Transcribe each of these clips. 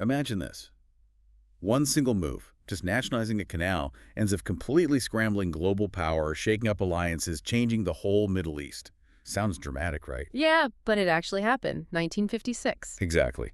Imagine this. One single move, just nationalizing a canal, ends up completely scrambling global power, shaking up alliances, changing the whole Middle East. Sounds dramatic, right? Yeah, but it actually happened, 1956. Exactly.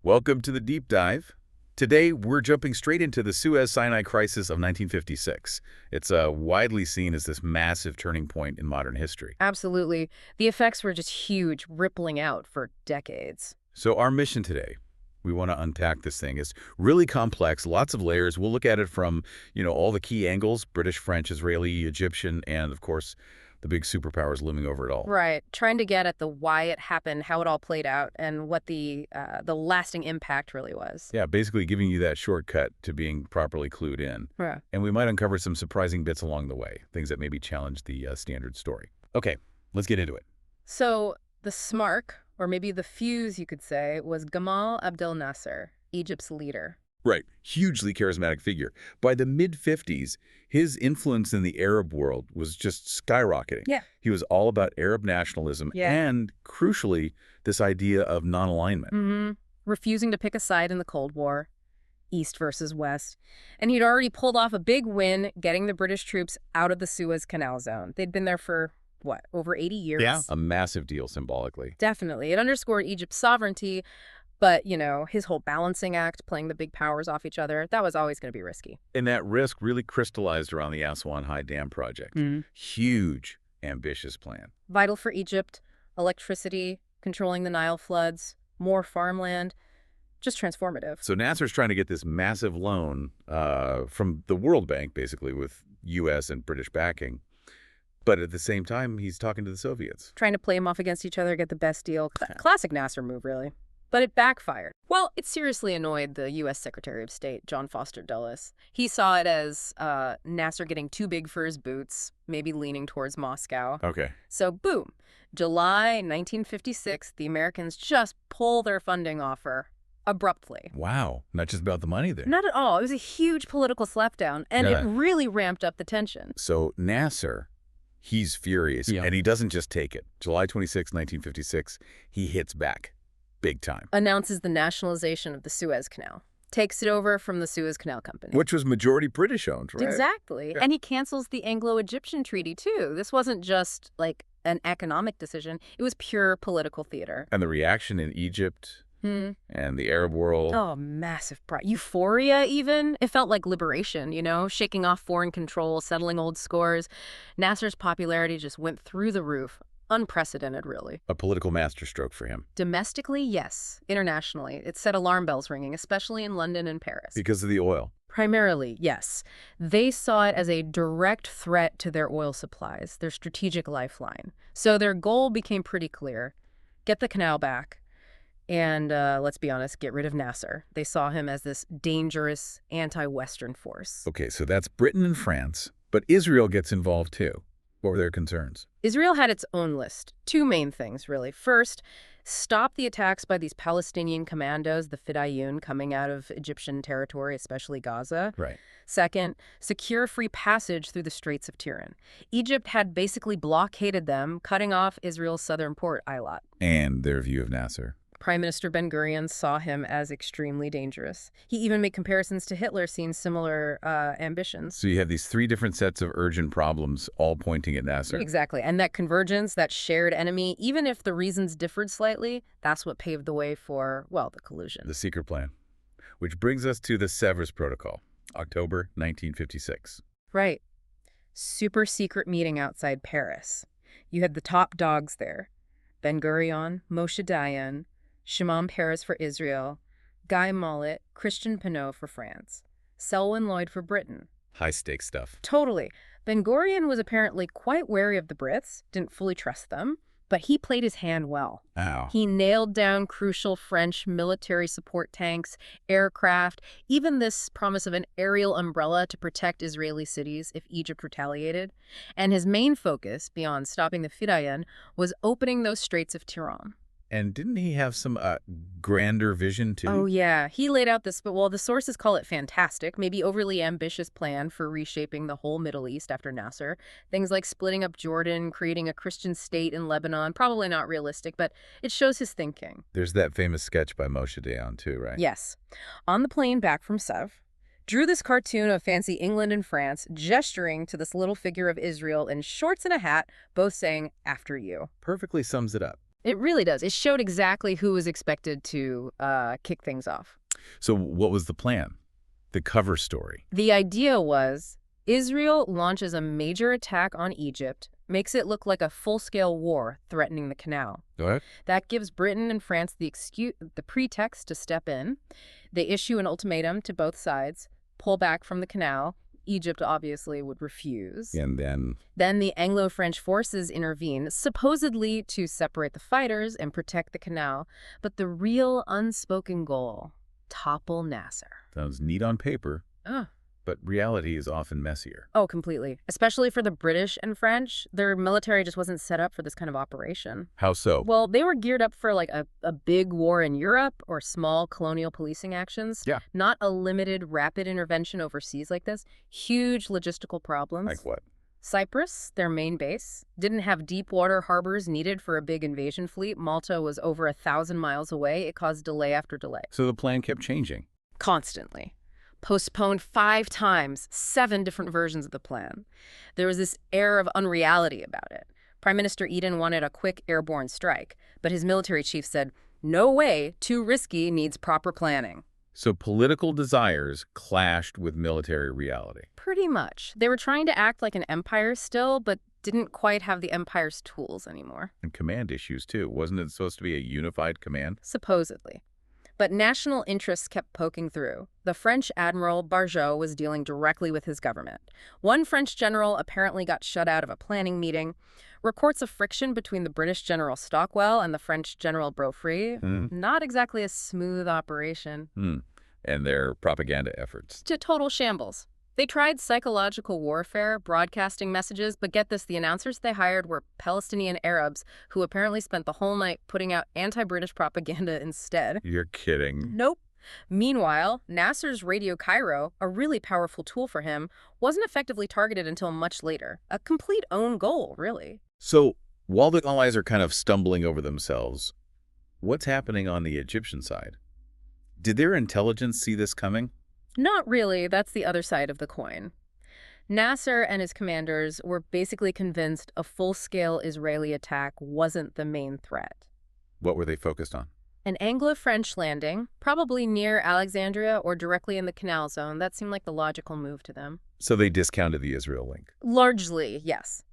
Welcome to the deep dive. Today, we're jumping straight into the Suez-Sinai crisis of 1956. It's widely seen as this massive turning point in modern history. Absolutely. The effects were just huge, rippling out for decades. So our mission today, we want to unpack this thing. It's really complex, lots of layers. We'll look at it from, all the key angles, British, French, Israeli, Egyptian, and of course, the big superpowers looming over it all. Right. Trying to get at the why it happened, how it all played out, and what the lasting impact really was. Yeah, basically giving you that shortcut to being properly clued in. Yeah. And we might uncover some surprising bits along the way, things that maybe challenge the standard story. Okay, let's get into it. So the SMARC, or maybe the fuse, you could say, was Gamal Abdel Nasser, Egypt's leader. Right. Hugely charismatic figure. By the mid-50s, his influence in the Arab world was just skyrocketing. Yeah. He was all about Arab nationalism and, crucially, this idea of non-alignment. Refusing to pick a side in the Cold War, East versus West. And he'd already pulled off a big win, getting the British troops out of the Suez Canal zone. They'd been there for, what, over 80 years? Yeah. A massive deal symbolically. Definitely. It underscored Egypt's sovereignty, but, his whole balancing act, playing the big powers off each other, that was always going to be risky. And that risk really crystallized around the Aswan High Dam project. Huge, ambitious plan. Vital for Egypt, electricity, controlling the Nile floods, more farmland, just transformative. So Nasser's trying to get this massive loan from the World Bank, basically, with U.S. and British backing. But at the same time, he's talking to the Soviets. Trying to play them off against each other, get the best deal. Classic Nasser move, really. But it backfired. Well, it seriously annoyed the U.S. Secretary of State, John Foster Dulles. He saw it as Nasser getting too big for his boots, maybe leaning towards Moscow. Okay. So, boom. July 1956, the Americans just pull their funding offer abruptly. Wow. Not just about the money there. Not at all. It was a huge political slapdown, and it really ramped up the tension. So Nasser, he's furious, and he doesn't just take it. July 26, 1956, he hits back. Big time. Announces the nationalization of the Suez Canal. Takes it over from the Suez Canal Company. Which was majority British owned, right? Exactly. Yeah. And he cancels the Anglo-Egyptian Treaty, too. This wasn't just, like, an economic decision. It was pure political theater. And the reaction in Egypt and the Arab world. Oh, massive pride. Euphoria, even. It felt like liberation, shaking off foreign control, settling old scores. Nasser's popularity just went through the roof. Unprecedented, really. A political masterstroke for him. Domestically, yes. Internationally, it set alarm bells ringing, especially in London and Paris. Because of the oil. Primarily, yes. They saw it as a direct threat to their oil supplies, their strategic lifeline. So their goal became pretty clear. Get the canal back. And let's be honest, get rid of Nasser. They saw him as this dangerous anti-Western force. Okay, so that's Britain and France, but Israel gets involved too. What were their concerns? Israel had its own list. Two main things, really. First, stop the attacks by these Palestinian commandos, the Fedayeen, coming out of Egyptian territory, especially Gaza. Right. Second, secure free passage through the Straits of Tiran. Egypt had basically blockaded them, cutting off Israel's southern port, Eilat. And their view of Nasser. Prime Minister Ben-Gurion saw him as extremely dangerous. He even made comparisons to Hitler, seeing similar ambitions. So you have these three different sets of urgent problems all pointing at Nasser. Exactly. And that convergence, that shared enemy, even if the reasons differed slightly, that's what paved the way for, well, the collusion. The secret plan. Which brings us to the Sèvres Protocol, October 1956. Right. Super secret meeting outside Paris. You had the top dogs there. Ben-Gurion, Moshe Dayan, Shimon Peres for Israel, Guy Mollet, Christian Pineau for France, Selwyn Lloyd for Britain. High-stakes stuff. Totally. Ben-Gurion was apparently quite wary of the Brits, didn't fully trust them, but he played his hand well. Ow. He nailed down crucial French military support tanks, aircraft, even this promise of an aerial umbrella to protect Israeli cities if Egypt retaliated. And his main focus, beyond stopping the Fedayeen, was opening those Straits of Tiran. And didn't he have some grander vision, Oh, too? yeah. He laid out this, but well, the sources call it fantastic, maybe overly ambitious plan for reshaping the whole Middle East after Nasser. Things like splitting up Jordan, creating a Christian state in Lebanon, probably not realistic, but it shows his thinking. There's that famous sketch by Moshe Dayan, too, right? Yes. On the plane back from Sev, drew this cartoon of fancy England and France, gesturing to this little figure of Israel in shorts and a hat, both saying, "After you." Perfectly sums it up. It really does. It showed exactly who was expected to kick things off. So what was the plan? The cover story. The idea was Israel launches a major attack on Egypt, makes it look like a full-scale war threatening the canal. Go ahead. That gives Britain and France the pretext to step in. They issue an ultimatum to both sides, pull back from the canal. Egypt obviously would refuse. And then Then the Anglo-French forces intervene, supposedly to separate the fighters and protect the canal. But the real unspoken goal, topple Nasser. sounds neat on paper, Ugh. but reality is often messier. Oh, completely. Especially for the British and French. Their military just wasn't set up for this kind of operation. How so? Well, they were geared up for like a big war in Europe or small colonial policing actions. Yeah. Not a limited rapid intervention overseas like this. Huge logistical problems. Like what? Cyprus, their main base, didn't have deep water harbors needed for a big invasion fleet. Malta was over 1,000 miles away. It caused delay after delay. So the plan kept changing. Constantly. Postponed 5 times, 7 different versions of the plan. There was this air of unreality about it. Prime Minister Eden wanted a quick airborne strike, but his military chief said, "No way, too risky, needs proper planning." So political desires clashed with military reality. Pretty much. They were trying to act like an empire still, but didn't quite have the empire's tools anymore. And command issues, too. Wasn't it supposed to be a unified command? Supposedly. But national interests kept poking through. The French Admiral Barjot was dealing directly with his government. One French general apparently got shut out of a planning meeting. Reports of friction between the British General Stockwell and the French General Beaufry. Not exactly a smooth operation. And their propaganda efforts. To total shambles. They tried psychological warfare, broadcasting messages, but get this, the announcers they hired were Palestinian Arabs who apparently spent the whole night putting out anti-British propaganda instead. You're kidding. Nope. Meanwhile, Nasser's Radio Cairo, a really powerful tool for him, wasn't effectively targeted until much later. A complete own goal, really. So while the Allies are kind of stumbling over themselves, what's happening on the Egyptian side? Did their intelligence see this coming? Not really. That's the other side of the coin. Nasser and his commanders were basically convinced a full-scale Israeli attack wasn't the main threat. What were they focused on? An Anglo-French landing, probably near Alexandria or directly in the Canal Zone, that seemed like the logical move to them. So they discounted the Israel link. Largely, yes.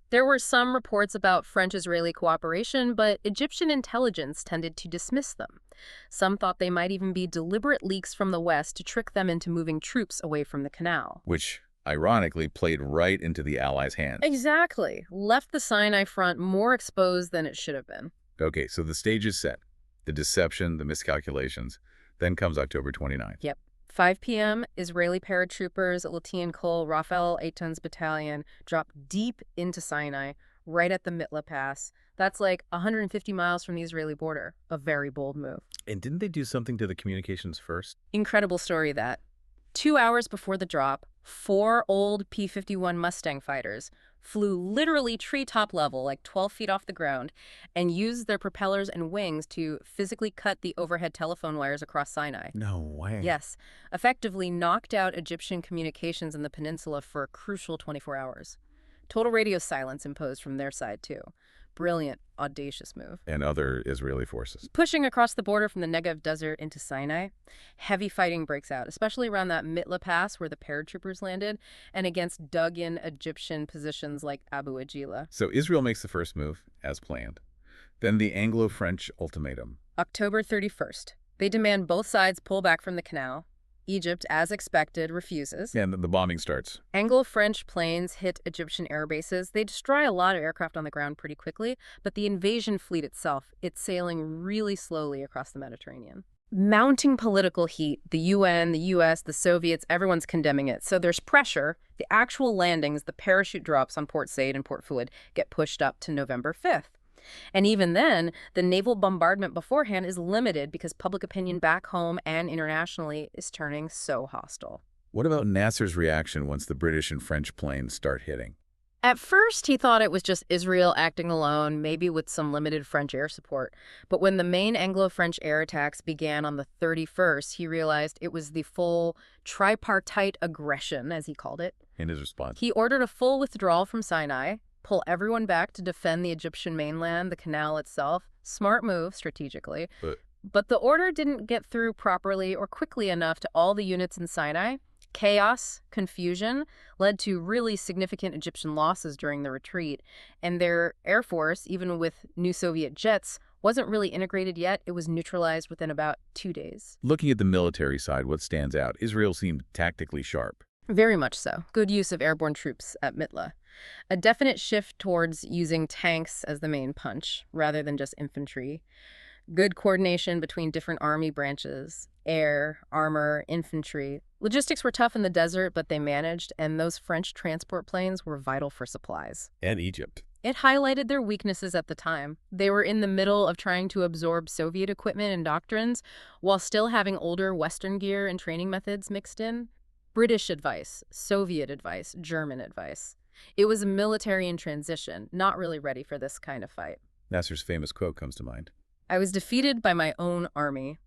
There were some reports about French-Israeli cooperation, but Egyptian intelligence tended to dismiss them. Some thought they might even be deliberate leaks from the West to trick them into moving troops away from the canal. Which, ironically, played right into the Allies' hands. Exactly. Left the Sinai front more exposed than it should have been. Okay, so the stage is set. The deception, the miscalculations. Then comes October 29th. Yep. 5 p.m., Israeli paratroopers, Latian Kol, Raphael 8 Tons Battalion, drop deep into Sinai, right at the Mitla Pass. That's like 150 miles from the Israeli border. A very bold move. And didn't they do something to the communications first? Incredible story that. 2 hours before the drop, 4 old P-51 Mustang fighters flew literally treetop level, like 12 feet off the ground, and used their propellers and wings to physically cut the overhead telephone wires across Sinai. No way. Yes, effectively knocked out Egyptian communications in the peninsula for a crucial 24 hours. Total radio silence imposed from their side, too. Brilliant, audacious move. And other Israeli forces. Pushing across the border from the Negev Desert into Sinai, heavy fighting breaks out, especially around that Mitla Pass where the paratroopers landed, and against dug-in Egyptian positions like Abu Ajila. So Israel makes the first move, as planned. Then the Anglo-French ultimatum. October 31st. They demand both sides pull back from the canal. Egypt, as expected, refuses. And the bombing starts. Anglo-French planes hit Egyptian air bases. They destroy a lot of aircraft on the ground pretty quickly, but the invasion fleet itself, it's sailing really slowly across the Mediterranean. Mounting political heat, the UN, the US, the Soviets, everyone's condemning it. So there's pressure. The actual landings, the parachute drops on Port Said and Port Fouad, get pushed up to November 5th. And even then, the naval bombardment beforehand is limited because public opinion back home and internationally is turning so hostile. What about Nasser's reaction once the British and French planes start hitting? At first, he thought it was just Israel acting alone, maybe with some limited French air support. But when the main Anglo-French air attacks began on the 31st, he realized it was the full tripartite aggression, as he called it. In his response? He ordered a full withdrawal from Sinai, pull everyone back to defend the Egyptian mainland, the canal itself. Smart move strategically. But the order didn't get through properly or quickly enough to all the units in Sinai. Chaos, confusion, led to really significant Egyptian losses during the retreat, and their air force, even with new Soviet jets, wasn't really integrated yet. It was neutralized within about 2 days. Looking at the military side, what stands out? Israel seemed tactically sharp. Very much so. Good use of airborne troops at Mitla. A definite shift towards using tanks as the main punch, rather than just infantry. Good coordination between different army branches, air, armor, infantry. Logistics were tough in the desert, but they managed, and those French transport planes were vital for supplies. And Egypt. It highlighted their weaknesses at the time. They were in the middle of trying to absorb Soviet equipment and doctrines while still having older Western gear and training methods mixed in. British advice, Soviet advice, German advice. It was a military in transition, not really ready for this kind of fight. Nasser's famous quote comes to mind. I was defeated by my own army.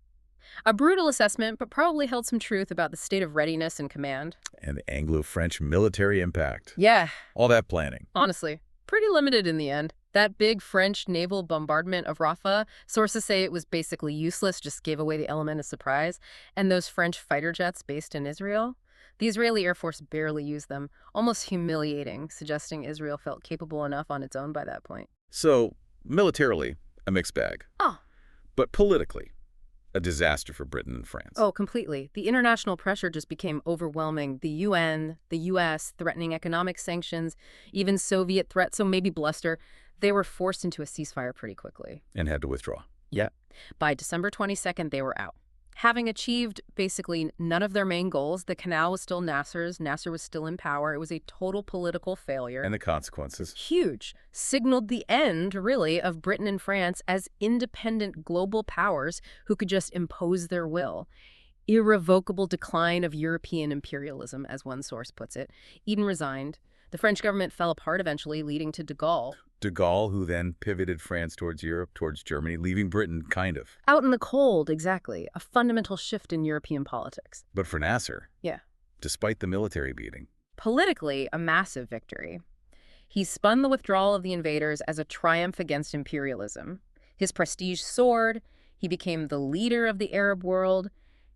A brutal assessment, but probably held some truth about the state of readiness and command. And the Anglo-French military impact. Yeah, All that planning. honestly, pretty limited in the end. That big French naval bombardment of Rafah, sources say it was basically useless, just gave away the element of surprise. And those French fighter jets based in Israel? The Israeli Air Force barely used them, almost humiliating, suggesting Israel felt capable enough on its own by that point. So, militarily, a mixed bag. Oh. But politically, a disaster for Britain and France. Oh, completely. The international pressure just became overwhelming. The UN, the US threatening economic sanctions, even Soviet threats, so maybe bluster. They were forced into a ceasefire pretty quickly. And had to withdraw. Yeah. By December 22nd, they were out. Having achieved basically none of their main goals, the canal was still Nasser's. Nasser was still in power. It was a total political failure. And the consequences. Huge. Signaled the end, really, of Britain and France as independent global powers who could just impose their will. Irrevocable decline of European imperialism, as one source puts it. Eden resigned. The French government fell apart eventually, leading to de Gaulle. De Gaulle, who then pivoted France towards Europe, towards Germany, leaving Britain, kind of. Out in the cold, exactly. A fundamental shift in European politics. But for Nasser, Yeah. despite the military beating, Politically, a massive victory. He spun the withdrawal of the invaders as a triumph against imperialism. His prestige soared. He became the leader of the Arab world.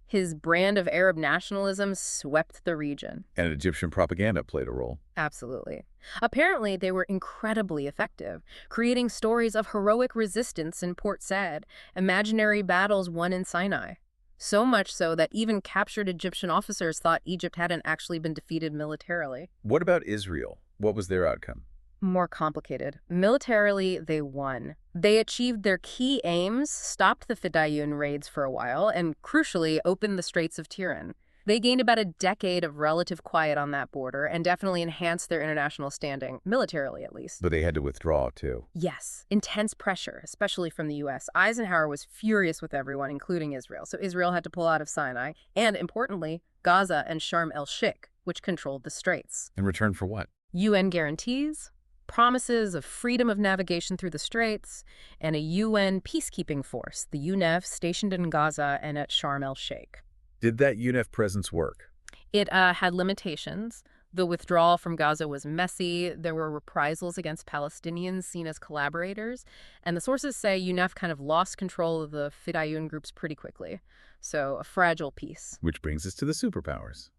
His brand of Arab nationalism swept the region. and Egyptian propaganda played a role. Absolutely. Apparently, they were incredibly effective, creating stories of heroic resistance in Port Said, imaginary battles won in Sinai. So much so that even captured Egyptian officers thought Egypt hadn't actually been defeated militarily. What about Israel? What was their outcome? More complicated. Militarily, they won. They achieved their key aims, stopped the Fedayeen raids for a while, and crucially, opened the Straits of Tiran. They gained about a decade of relative quiet on that border and definitely enhanced their international standing, militarily at least. But they had to withdraw, too. Yes, intense pressure, especially from the U.S. Eisenhower was furious with everyone, including Israel. So Israel had to pull out of Sinai, and importantly, Gaza and Sharm el-Sheikh, which controlled the straits. In return for what? UN guarantees, promises of freedom of navigation through the straits, and a UN peacekeeping force, the UNEF, stationed in Gaza and at Sharm el-Sheikh. Did that UNEF presence work? It had limitations. The withdrawal from Gaza was messy. There were reprisals against Palestinians seen as collaborators. And the sources say UNEF kind of lost control of the Fedayeen groups pretty quickly. So a fragile peace. Which brings us to the superpowers.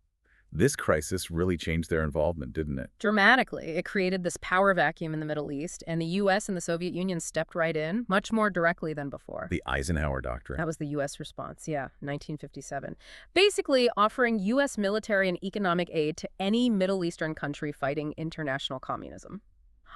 This crisis really changed their involvement, didn't it? Dramatically, it created this power vacuum in the Middle East, and the U.S. and the Soviet Union stepped right in, much more directly than before. The Eisenhower Doctrine. That was the U.S. response, yeah, 1957. Basically offering U.S. military and economic aid to any Middle Eastern country fighting international communism.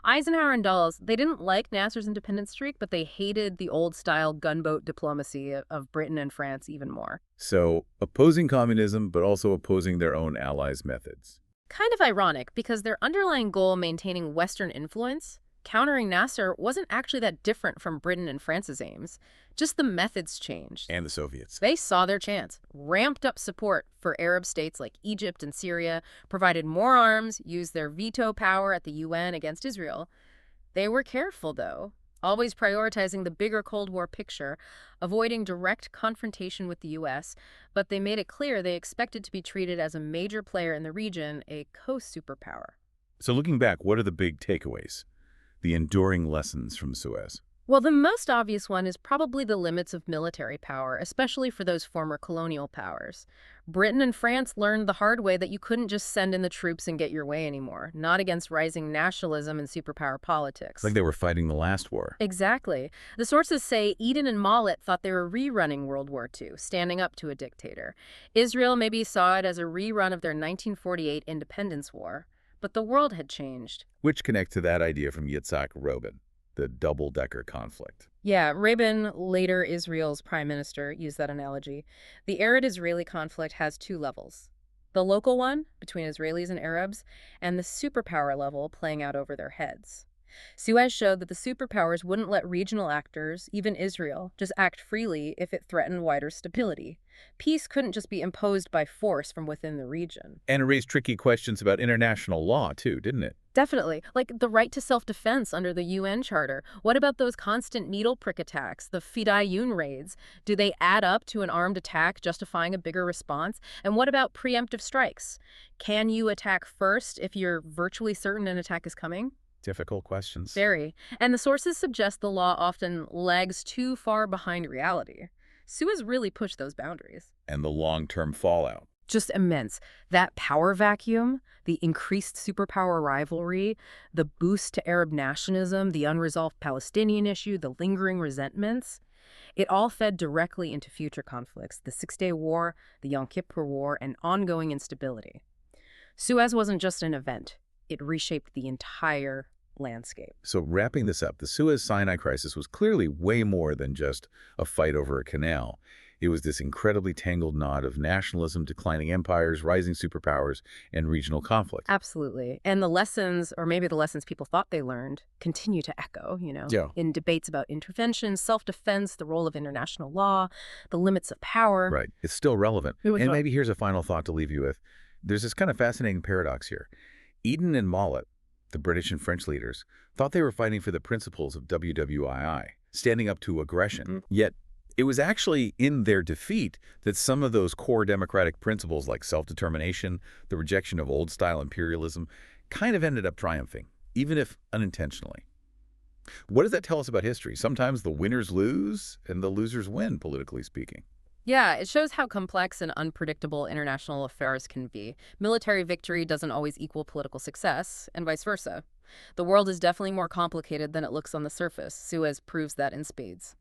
Eisenhower and Dulles, they didn't like Nasser's independence streak, but they hated the old-style gunboat diplomacy of Britain and France even more. So, opposing communism, but also opposing their own allies' methods. Kind of ironic, because their underlying goal, maintaining Western influence, Countering Nasser wasn't actually that different from Britain and France's aims. Just the methods changed. And the Soviets. They saw their chance, ramped up support for Arab states like Egypt and Syria, provided more arms, used their veto power at the UN against Israel. They were careful, though, always prioritizing the bigger Cold War picture, avoiding direct confrontation with the U.S., but they made it clear they expected to be treated as a major player in the region, a co-superpower. So looking back, what are the big takeaways? The enduring lessons from Suez? Well, the most obvious one is probably the limits of military power, especially for those former colonial powers. Britain and France learned the hard way that you couldn't just send in the troops and get your way anymore, not against rising nationalism and superpower politics. Like they were fighting the last war. Exactly. The sources say Eden and Mollet thought they were rerunning World War II, standing up to a dictator. Israel maybe saw it as a rerun of their 1948 independence war. But the world had changed. Which connects to that idea from Yitzhak Rabin, the double-decker conflict. Yeah, Rabin, later Israel's prime minister, used that analogy. The Arab-Israeli conflict has two levels. The local one, between Israelis and Arabs, and the superpower level playing out over their heads. Suez showed that the superpowers wouldn't let regional actors, even Israel, just act freely if it threatened wider stability. Peace couldn't just be imposed by force from within the region. And it raised tricky questions about international law, too, didn't it? Definitely. Like the right to self-defense under the UN Charter. What about those constant needle prick attacks, the Fidayun raids? Do they add up to an armed attack justifying a bigger response? And what about preemptive strikes? Can you attack first if you're virtually certain an attack is coming? Difficult questions. Very. And the sources suggest the law often lags too far behind reality. Suez really pushed those boundaries. And the long-term fallout. Just immense. That power vacuum, the increased superpower rivalry, the boost to Arab nationalism, the unresolved Palestinian issue, the lingering resentments, it all fed directly into future conflicts, the Six-Day War, the Yom Kippur War, and ongoing instability. Suez wasn't just an event. It reshaped the entire landscape. So wrapping this up, the Suez-Sinai crisis was clearly way more than just a fight over a canal. It was this incredibly tangled knot of nationalism, declining empires, rising superpowers, and regional conflict. Absolutely. And the lessons, or maybe the lessons people thought they learned, continue to echo, in debates about intervention, self-defense, the role of international law, the limits of power. Right. It's still relevant. And maybe here's a final thought to leave you with. There's this kind of fascinating paradox here. Eden and Mollet, the British and French leaders, thought they were fighting for the principles of WWII, standing up to aggression. Yet, it was actually in their defeat that some of those core democratic principles like self-determination, the rejection of old-style imperialism, kind of ended up triumphing, even if unintentionally. What does that tell us about history? Sometimes the winners lose and the losers win, politically speaking. Yeah, it shows how complex and unpredictable international affairs can be. Military victory doesn't always equal political success, and vice versa. The world is definitely more complicated than it looks on the surface. Suez proves that in spades.